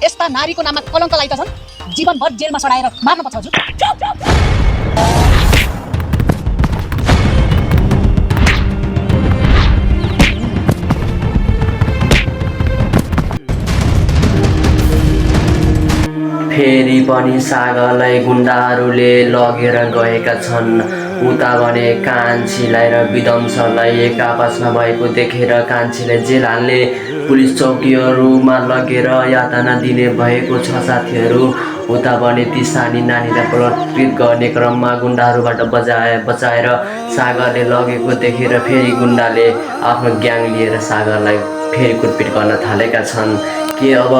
यस्ता नारीको नाममा कलङ्क लागि त छन् जीवनभर जेलमा सडाएर मार्नुपर्छ हजुर। फेरि पनि सागरलाई गुन्डाहरूले लगेर गएका छन्। उता भने कान्छीलाई र विध्वंसलाई एक आपसमा भएको देखेर कान्छीलाई जेल हाल्ने पुलिस चौकीहरूमा लगेर यातना दिने भएको छ साथीहरू। उता भने ती सानी नानीलाई बलात्कृत गर्ने क्रममा गुन्डाहरूबाट बचाएर सागरले लगेको देखेर फेरि गुन्डाले आफ्नो ग्याङ लिएर सागरलाई फेरि कुटपिट गर्न थालेका छन्। के अब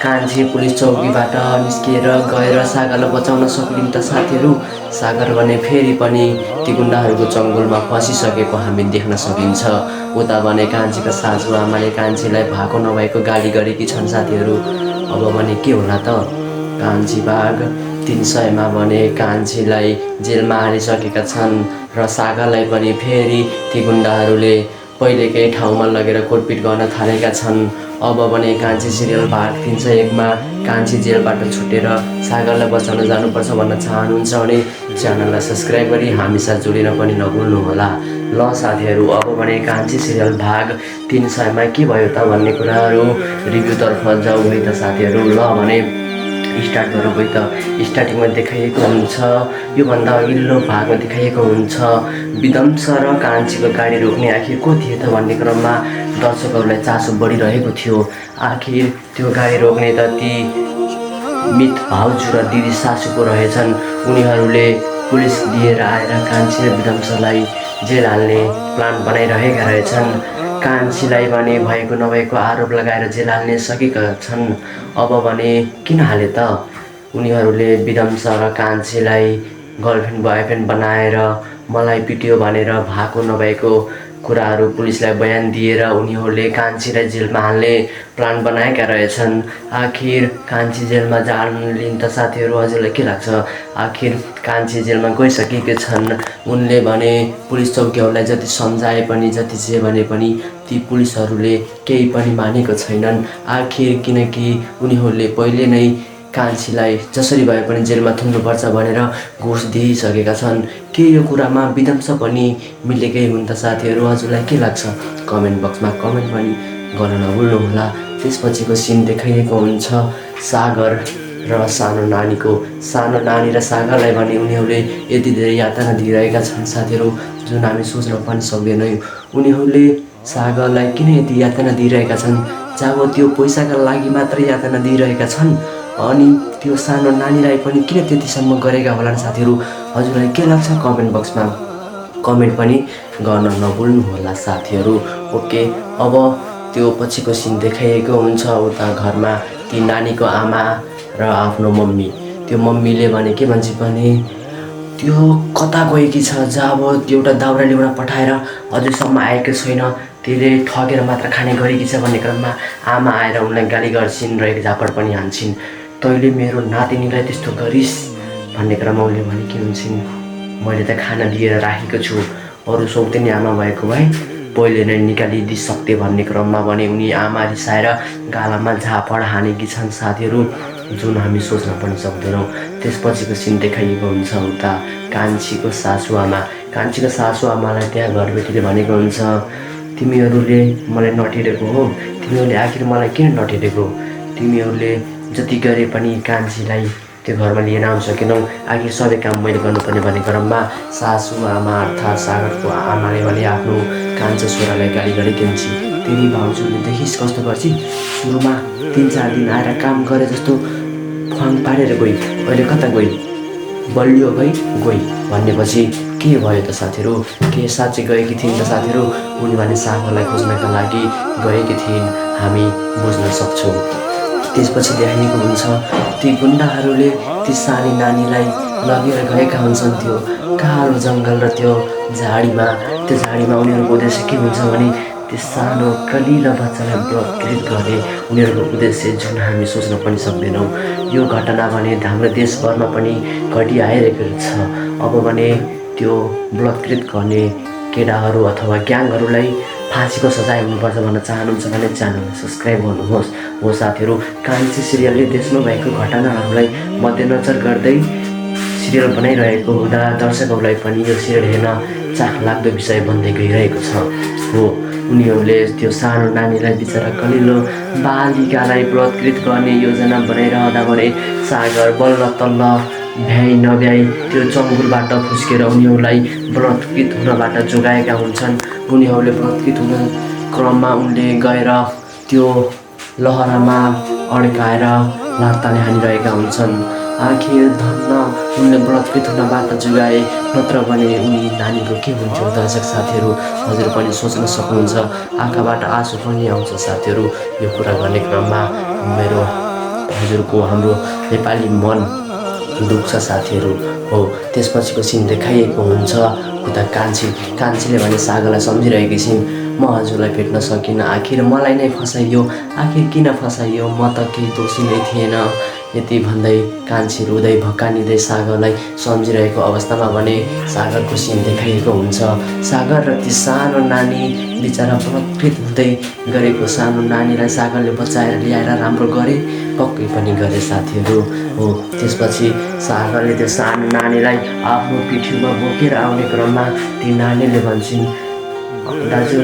कान्छी पुलिस चौकीबाट निस्किएर गएर सागरलाई बचाउन सक्लिन् त साथीहरू? सागर भने फेरि पनि ती गुन्डाहरूको चङ्गुलमा फसिसकेको हामी देख्न सकिन्छ। उता भने कान्छीका सासू आमाले कान्छीलाई भएको नभएको गाली गरेकी छन् साथीहरू। अब भने के होला त? कान्छी बाघ 300मा भने कान्छीलाई जेलमा हालिसकेका छन् र सागरलाई पनि फेरि ती गुन्डाहरूले पहिलेकै ठाउँमा लगेर कुटपिट गर्न थालेका छन्। अब भने कान्छी सिरियल भाग 301मा कान्छी जेलबाट छुटेर सागरलाई बचाउन जानुपर्छ भन्न चाहनुहुन्छ भने च्यानललाई सब्सक्राइब गरी हामी साथ जोडिन पनि नभुल्नुहोला। ल साथीहरू, अब भने कान्छी सिरियल भाग 300मा के भयो त भन्ने कुराहरू रिभ्यूतर्फ जाउँ है त साथीहरू। ल भने स्टार्ट गरौँ है त। स्टार्टिङमा देखाइएको हुन्छ, योभन्दा अघिल्लो भागमा देखाइएको हुन्छ विध्वंस र कान्छीको गाडी रोक्ने आखिर को थिए त भन्ने क्रममा दर्शकहरूलाई चासो बढिरहेको थियो। आखिर त्यो गाडी रोक्ने त ती मित भाउजू र दिदी सासूको रहेछन्। उनीहरूले पुलिस लिएर आएर कान्छी र विध्वंसलाई जेल हाल्ने प्लान बनाइरहेका रहेछन्। कान्छीलाई भने भएको नभएको आरोप लगाएर जेल हाल्ने सकेका छन्। अब भने किन हाले त? उनीहरूले विध्वंस र कान्छीलाई गर्लफ्रेन्ड बोयफ्रेन्ड बनाएर मलाई पिट्यो भनेर भएको नभएको कुराहरू पुलिसलाई बयान दिएर उनीहरूले कान्छीलाई जेलमा हाल्ने प्लान बनाएका रहेछन्। आखिर कान्छी जेलमा जालिन् त साथीहरू? हजुरलाई के लाग्छ? आखिर कान्छी जेलमा गइसकेकै छन्। उनले भने पुलिस चौकीहरूलाई जति सम्झाए पनि जति जे भने पनि ती पुलिसहरूले केही पनि मानेको छैनन्। आखिर किनकि उनीहरूले पहिले नै कान्छीलाई जसरी भए पनि जेलमा थुन्नुपर्छ भनेर घुस दिइसकेका छन्। के यो कुरामा विध्वंस पनि मिलेकै हुन् त साथीहरू? हजुरलाई के लाग्छ? कमेन्ट बक्समा कमेन्ट पनि गर्न नभुल्नुहोला। त्यसपछिको सिन देखाइएको हुन्छ सागर र सानो नानीको। सानो नानी र सागरलाई भने उनीहरूले यति धेरै यातना दिइरहेका छन् साथीहरू, जुन हामी सोच्न पनि सक्दैनौँ। उनीहरूले सागरलाई किन यति यातना दिइरहेका छन्? जब त्यो पैसाका लागि मात्रै यातना दिइरहेका छन्, अनि त्यो सानो नानीलाई पनि किन त्यतिसम्म गरेका होलान् साथीहरू? हजुरलाई के लाग्छ? कमेन्ट बक्समा कमेन्ट पनि गर्न नभुल्नुहोला साथीहरू। ओके, अब त्यो पछिको सिन देखाइएको हुन्छ उता घरमा ती नानीको आमा र आफ्नो मम्मी। त्यो मम्मीले भने के भन्छ भने त्यो कता गएकी छ, जब एउटा दाउरा ल्याउन पठाएर अझैसम्म आएको छैन, त्यसले ठगेर मात्र खाने गरेकी छ भन्ने क्रममा आमा आएर उनलाई गाली गर्छिन् र एक झापड पनि हान्छिन्। तैँले मेरो नातिनीलाई त्यस्तो गरिस् भन्ने क्रममा उसले भने के हुन्छन्, मैले त खाना दिएर राखेको छु, अरू सौतेनी आमा भएको भए पहिले नै निकालिदिइसक्थे भन्ने क्रममा भने उनी आमा रिसाएर गालामा झापड हानेकी छन् साथीहरू, जुन हामी सोच्न पनि सक्दैनौँ। त्यसपछिको सिन देखाइएको हुन्छ उता कान्छीको सासुआमा। कान्छीको सासुआमालाई त्यहाँ घरबेटीले भनेको हुन्छ, तिमीहरूले मलाई नटेरेको हो, तिमीहरूले आखिर मलाई किन नटेरेको? तिमीहरूले जति गरे पनि कान्छीलाई त्यो घरमा लिएर आउन सकेनौ, आखिर सबै काम मैले गर्नुपर्ने भन्ने क्रममा सासुआमा अर्थात् सागरको आमाले भने आफ्नो कान्छो छोरालाई गाली गरेकी हुन्छ। तेरी भाउजूले देखिस् कस्तो गर्छ, सुरुमा 3-4 दिन आएर काम गरे जस्तो फ्वाङ पारेर गई, अहिले कता गई, बलियो गई भनेपछि के भयो त साथीहरू? के साँच्चै गएकी थिइन् त साथीहरू? उनी भने सागरलाई खोज्नका लागि गएकी थिइन्, हामी बुझ्न सक्छौँ। त्यसपछि देखाइएको हुन्छ ती गुन्डाहरूले ती सानी नानीलाई लगेर गएका हुन्छन् त्यो कालो जङ्गल र त्यो झाडीमा। त्यो झाडीमा उनीहरूको उद्देश्य के हुन्छ भने त्यो सानो कलिलो बच्चालाई बलात्कृत गर्ने उनीहरूको उद्देश्य, जुन हामी सोच्न पनि सक्दैनौँ। यो घटना भने हाम्रो देशभरमा पनि घटिआइरहेको छ। अब भने त्यो बलात्कृत गर्ने केटाहरू अथवा ग्याङहरूलाई फाँसीको सजाय हुनुपर्छ भन्न चाहनुहुन्छ भने च्यानललाई सब्सक्राइब गर्नुहोस्। हो साथीहरू, कान्छी सिरियलले देशमा भएको घटनाहरूलाई मध्यनजर गर्दै सिरियल बनाइरहेको हुँदा दर्शकहरूलाई पनि यो सिरियल हेर्न चाखलाग्दो विषय बन्दै गइरहेको छ। हो, उनीहरूले त्यो सानो नानीलाई बिचरा कलिलो बालिकालाई बलात्कृत गर्ने योजना बनाइरहँदा भने सागर बल्ल तल्ल भ्याइ नभ्याइ त्यो जङ्गलबाट फुस्केर उनीहरूलाई बलात्कृत हुनबाट जोगाएका हुन्छन्। उनीहरूले बलात्कृत हुन क्रममा उनले गएर त्यो लहरामा अड्काएर लात्ताले हानिरहेका हुन्छन्। आखिर धन्न उनले बलात्कृत हुनबाट जोगाए, नत्र भने उनी नानीको के हुन्थ्यो? दर्शक साथीहरू, हजुर पनि सोच्न सक्नुहुन्छ। आँखाबाट आँसु पनि आउँछ साथीहरू यो कुरा गर्ने क्रममा। मेरो हजुरको हाम्रो नेपाली मन दुख्छ साथीहरू। हो, त्यसपछिको सिन देखाइएको हुन्छ उता कान्छीले भने सागरलाई सम्झिरहेकी छिन्, म हजुरलाई भेट्न सकिनँ, आखिर मलाई नै फसाइयो, आखिर किन फसाइयो, म त केही दोषी नै थिएन। यति भन्दै कान्छी रुँदै भक्कानिँदै सागरलाई सम्झिरहेको अवस्थामा भने सागरको सिन देखाइएको हुन्छ। सागर र ती सानो नानी बिचरा बलात्कृत हुँदै गरेको सानो नानीलाई सागरले बचाएर ल्याएर राम्रो गरे, पक्कै पनि गरे साथीहरू। हो, त्यसपछि सागरले त्यो सानो नानीलाई आफ्नो पिठ्युमा बोकेर आउने क्रममा ती नानीले भन्छन्, दाजु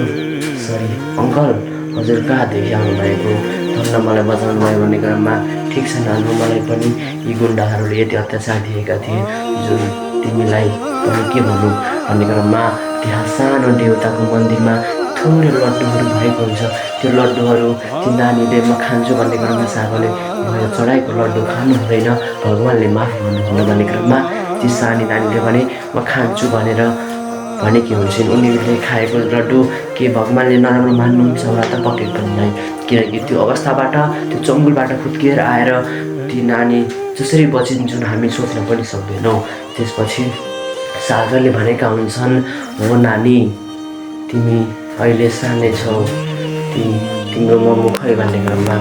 सरी अङ्कल, हजुर कहाँदेखि आउनुभएको, धन्न मलाई बचाउनु भयो भन्ने क्रममा ठिक छ नानु, मलाई पनि यी गुन्डाहरूले यति अत्याचार दिएका थिए, जुन तिमीलाई पनि के भन्नु भन्ने क्रममा त्यहाँ सानो देवताको मन्दिरमा थोरै लड्डुहरू भएको हुन्छ। त्यो लड्डुहरू ती नानीले म खान्छु भन्ने क्रममा सागरले मैले चढाएको लड्डु खानु हुँदैन, भगवान्ले माफ गर्नुहुन्न भन्ने क्रममा ती सानी नानीले भने म खान्छु भनेर भनेकी हुन्छन्। उनीहरूले खाएको लड्डु के भगवान्ले नराम्रो मान्नुहुन्छ होला त? पक्कै पनि नै, किनकि त्यो अवस्थाबाट त्यो जङ्गलबाट फुत्किएर आएर ती नानी जसरी बचिन् जुन हामी सोच्न पनि सक्दैनौँ। त्यसपछि सागरले भनेका हुन्छन्, हो नानी, तिमी अहिले सानै छौ, तिम्रो मम्मु खै भन्ने क्रममा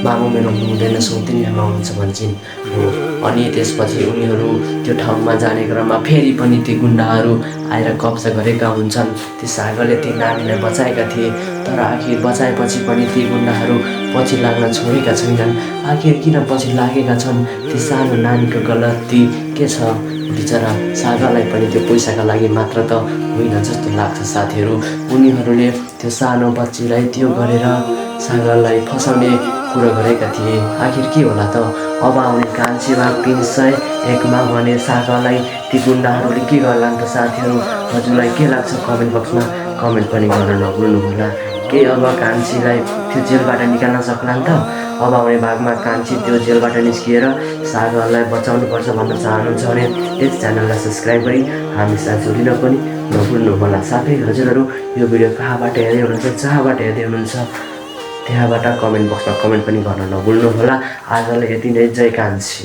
मामु मेरो हुँदैन, सौतेनी आमा हुन्छ भन्छन्। हो, अनि त्यसपछि उनीहरू त्यो ठाउँमा जाने क्रममा फेरि पनि ती गुन्डाहरू आएर कब्जा गरेका हुन्छन्। ती सागरले ती नानीलाई बचाएका थिए, तर आखिर बचाएपछि पनि ती गुन्डाहरू पछि लाग्न छोडेका छैनन्। आखिर किन पछि लागेका छन्? ती सानो नानीको गलती के छ? बिचरा सागरलाई पनि त्यो पैसाका लागि मात्र त होइन जस्तो लाग्छ साथीहरू। उनीहरूले त्यो सानो बच्चीलाई त्यो गरेर सागरलाई फसाउने कुरो गरेका थिए। आखिर के होला त? अब आउने कान्छी भाग 301मा भने सागरलाई ती गुन्डाहरूले के गर्लान् त साथीहरू? हजुरलाई के लाग्छ? कमेन्ट बक्समा कमेन्ट पनि गर्न नभुल्नुहोला। के अब कान्छीलाई त्यो जेलबाट निकाल्न सक्लान् त? अब आउने भागमा कान्छी त्यो जेलबाट निस्किएर सागरलाई बचाउनुपर्छ भन्न चाहनुहुन्छ भने यस च्यानललाई सब्सक्राइब गरी हामी साथ जोडिन पनि नभुल्नुहोला। साथै हजुरहरू यो भिडियो कहाँबाट हेर्दै हुनुहुन्छ, जहाँबाट हेर्दै हुनुहुन्छ त्यहाँबाट कमेन्ट बक्समा कमेन्ट पनि गर्न नभुल्नुहोला। आजलाई यति नै, जय कान्छी।